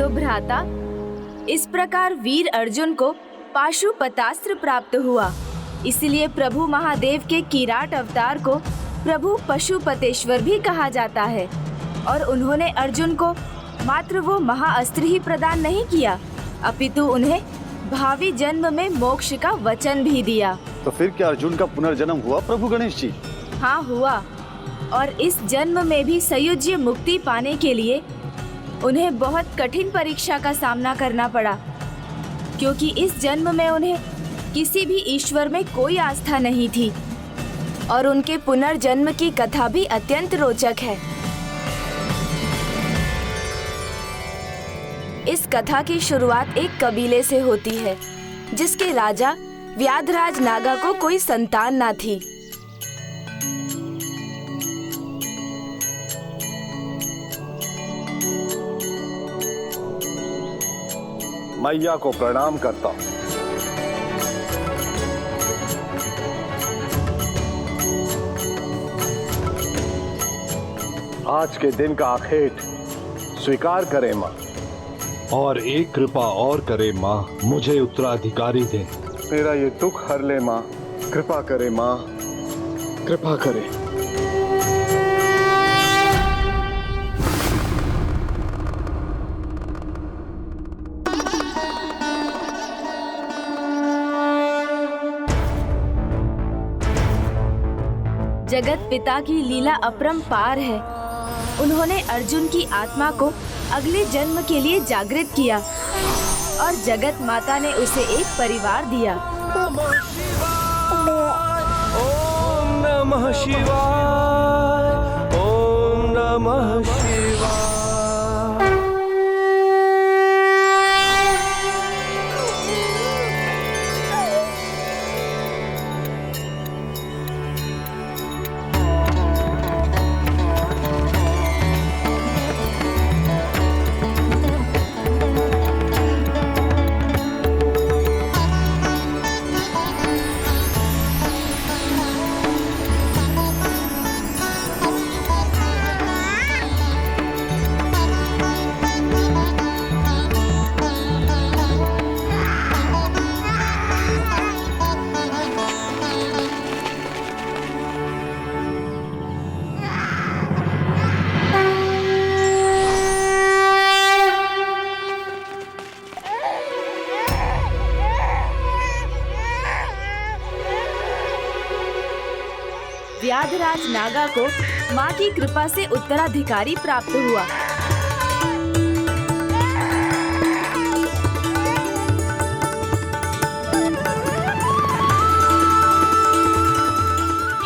तो भ्राता, इस प्रकार वीर अर्जुन को पाशुपतास्त्र प्राप्त हुआ। इसलिए प्रभु महादेव के किराट अवतार को प्रभु पशुपतेश्वर भी कहा जाता है। और उन्होंने अर्जुन को मात्र वो महाअस्त्र ही प्रदान नहीं किया, अपितु उन्हें भावी जन्म में मोक्ष का वचन भी दिया। तो फिर क्या अर्जुन का पुनर्जन्म हुआ प्रभु गणेश जी? हाँ हुआ, और इस जन्म में भी सयुज्य मुक्ति पाने के लिए उन्हें बहुत कठिन परीक्षा का सामना करना पड़ा, क्योंकि इस जन्म में उन्हें किसी भी ईश्वर में कोई आस्था नहीं थी। और उनके पुनर्जन्म की कथा भी अत्यंत रोचक है। इस कथा की शुरुआत एक कबीले से होती है, जिसके राजा व्याधराज नागा को कोई संतान ना थी। मैया को प्रणाम करता हूँ। आज के दिन का आखेट स्वीकार करे माँ। और एक कृपा और करे माँ, मुझे उत्तराधिकारी दे। मेरा ये दुख हर ले माँ, कृपा करे माँ, कृपा करे। जगत पिता की लीला अपरंपार है। उन्होंने अर्जुन की आत्मा को अगले जन्म के लिए जागृत किया और जगत माता ने उसे एक परिवार दिया। ओम नमः शिवाय, ओम नमः शिवाय। व्याधराज नागा को माँ की कृपा से उत्तराधिकारी प्राप्त हुआ।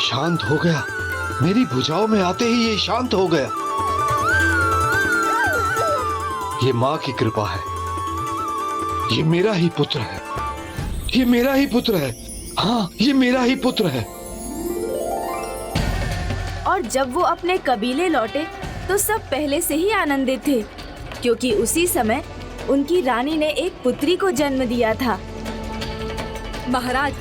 शांत हो गया, मेरी भुजाओं में आते ही ये शांत हो गया। ये माँ की कृपा है। ये मेरा ही पुत्र है, ये मेरा ही पुत्र है। हाँ, ये मेरा ही पुत्र है। और जब वो अपने कबीले लौटे तो सब पहले से ही आनंदित थे, क्योंकि उसी समय उनकी रानी ने एक पुत्री को जन्म दिया था। महाराज,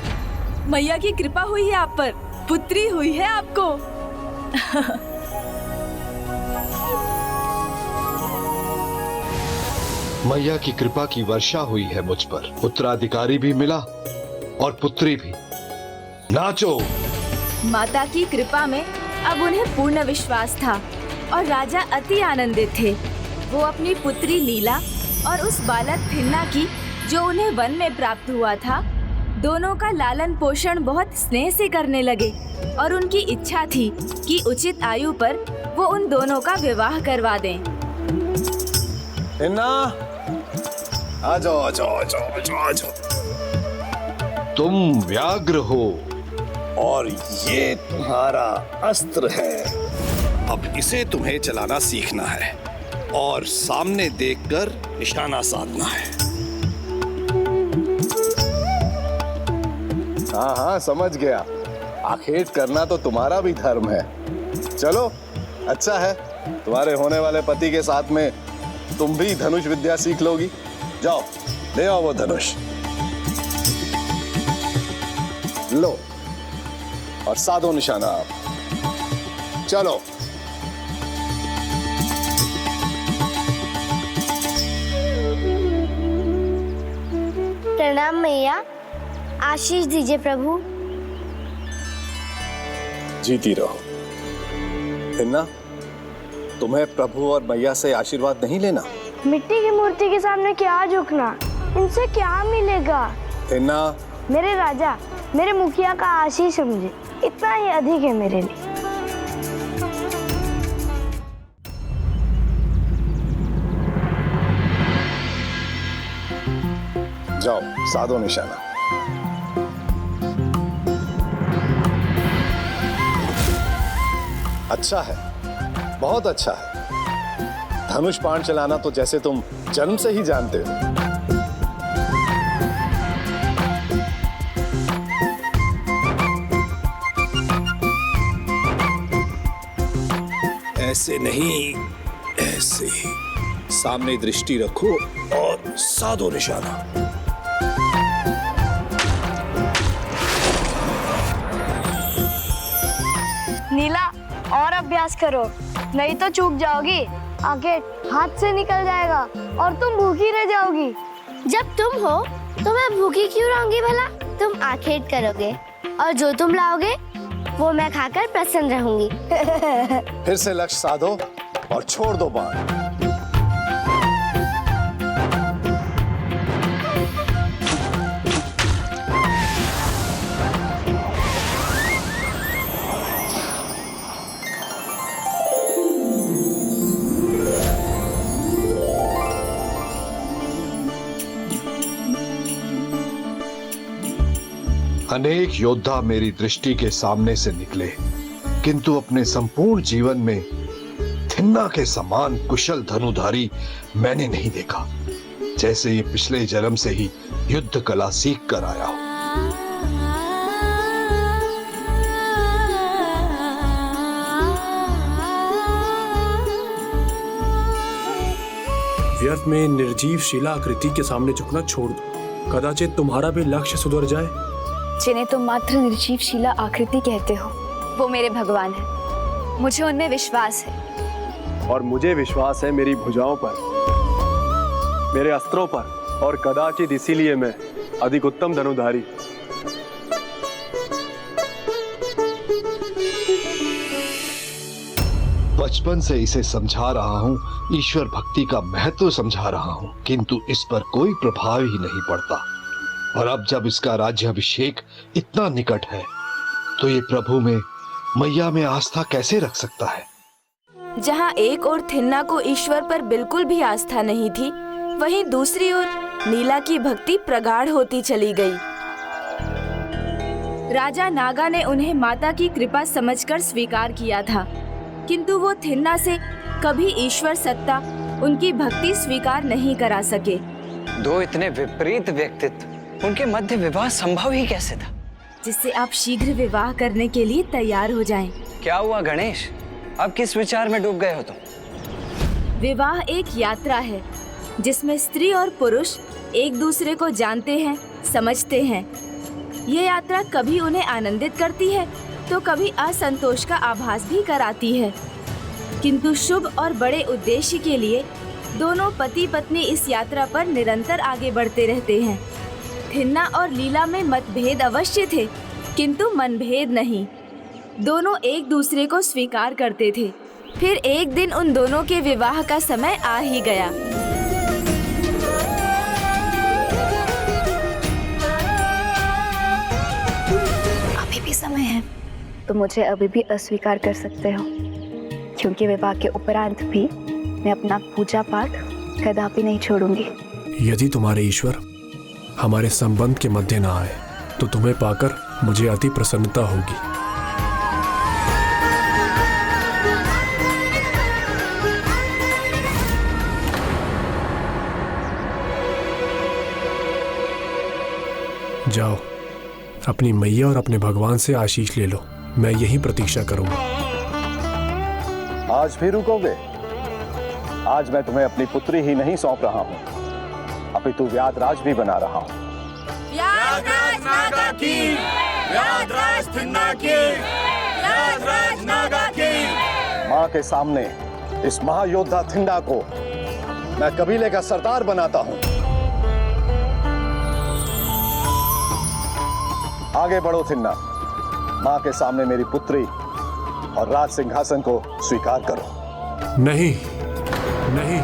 मैया की कृपा हुई है आप पर, पुत्री हुई है आपको। मैया की कृपा की वर्षा हुई है मुझ पर। उत्तराधिकारी भी मिला और पुत्री भी। नाचो। माता की कृपा में अब उन्हें पूर्ण विश्वास था और राजा अति आनंदित थे। वो अपनी पुत्री लीला और उस बालक थिन्ना की, जो उन्हें वन में प्राप्त हुआ था, दोनों का लालन पोषण बहुत स्नेह से करने लगे और उनकी इच्छा थी कि उचित आयु पर वो उन दोनों का विवाह करवा दें। थिन्ना, आ जाओ आ जाओ आ जाओ आ जाओ आ जाओ। तुम व्याघ्र हो और ये तुम्हारा अस्त्र है। अब इसे तुम्हें चलाना सीखना है और सामने देखकर निशाना साधना है। हाँ हाँ, समझ गया। आखेट करना तो तुम्हारा भी धर्म है। चलो, अच्छा है, तुम्हारे होने वाले पति के साथ में तुम भी धनुष विद्या सीख लोगी। जाओ, ले आओ वो धनुष। लो, और साधो निशाना। चलो। प्रणाम मैया, आशीष दीजिए प्रभु। जीती रहो। हिन्ना, तुम्हें प्रभु और मैया से आशीर्वाद नहीं लेना? मिट्टी की मूर्ति के सामने क्या झुकना, इनसे क्या मिलेगा? हिन्ना, मेरे राजा, मेरे मुखिया का आशीष समझे, इतना ही अधिक है मेरे लिए। जाओ, साधो निशाना। अच्छा है, बहुत अच्छा है। धनुष बाण चलाना तो जैसे तुम जन्म से ही जानते हो। ऐसे नहीं, ऐसे। सामने दृष्टि रखो और साधो निशाना। नीला, और अभ्यास करो, नहीं तो चूक जाओगी। आंखें हाथ से निकल जाएगा और तुम भूखी रह जाओगी। जब तुम हो तो मैं भूखी क्यों रहूंगी भला? तुम आखेट करोगे और जो तुम लाओगे वो मैं खाकर प्रसन्न रहूंगी। फिर से लक्ष्य साधो और छोड़ दो बाण। अनेक योद्धा मेरी दृष्टि के सामने से निकले, किंतु अपने संपूर्ण जीवन में थिन्ना के समान कुशल धनुधारी मैंने नहीं देखा, जैसे ये पिछले जन्म से ही युद्ध कला सीख कर आया हो। व्यर्थ में निर्जीव शिला आकृति के सामने झुकना छोड़ दो, कदाचित तुम्हारा भी लक्ष्य सुधर जाए। जिन्हें तुम मात्र निर्जीव शिला आकृति कहते हो, वो मेरे भगवान हैं। मुझे उनमें विश्वास है। और मुझे विश्वास है मेरी भुजाओं पर, मेरे अस्त्रों पर, और कदाचित इसीलिए मैं अधिक उत्तम धनुधारी। बचपन से इसे समझा रहा हूँ, ईश्वर भक्ति का महत्व समझा रहा हूँ, किंतु इस पर कोई प्रभाव ही नहीं पड़ता। और अब जब इसका राज्याभिषेक इतना निकट है, तो ये प्रभु में, मैया में आस्था कैसे रख सकता है? जहाँ एक ओर थिन्ना को ईश्वर पर बिल्कुल भी आस्था नहीं थी, वहीं दूसरी ओर नीला की भक्ति प्रगाढ़ होती चली गई। राजा नागा ने उन्हें माता की कृपा समझकर स्वीकार किया था, किंतु वो थिन्ना से कभी ईश्वर सत्ता, उनकी भक्ति स्वीकार नहीं करा सके। दो इतने विपरीत व्यक्तित्व, उनके मध्य विवाह संभव ही कैसे था? जिससे आप शीघ्र विवाह करने के लिए तैयार हो जाएं। क्या हुआ गणेश, अब किस विचार में डूब गए हो तुम? विवाह एक यात्रा है, जिसमें स्त्री और पुरुष एक दूसरे को जानते हैं, समझते हैं। ये यात्रा कभी उन्हें आनंदित करती है, तो कभी असंतोष का आभास भी कराती है, किंतु शुभ और बड़े उद्देश्य के लिए दोनों पति पत्नी इस यात्रा पर निरंतर आगे बढ़ते रहते हैं। थिन्ना और लीला में मतभेद अवश्य थे, किंतु मनभेद नहीं। दोनों एक दूसरे को स्वीकार करते थे। फिर एक दिन उन दोनों के विवाह का समय आ ही गया। अभी भी समय है, तो मुझे अभी भी अस्वीकार कर सकते हो, क्योंकि विवाह के उपरांत भी मैं अपना पूजा पाठ कदापि नहीं छोड़ूंगी। यदि तुम्हारे ईश्वर हमारे संबंध के मध्य ना आए, तो तुम्हें पाकर मुझे अति प्रसन्नता होगी। जाओ, अपनी मैया और अपने भगवान से आशीष ले लो। मैं यही प्रतीक्षा करूंगा। आज भी रुकोगे? आज मैं तुम्हें अपनी पुत्री ही नहीं सौंप रहा हूँ, अपितु व्याधराज भी बना रहा हूँ। व्याधराज नागा की, व्याधराज थिन्ना की, व्याधराज नागा की। माँ के सामने इस महायोद्धा थिन्ना को मैं कबीले का सरदार बनाता हूँ। आगे बढ़ो थिन्ना, माँ के सामने मेरी पुत्री और राज सिंहासन को स्वीकार करो। नहीं नहीं,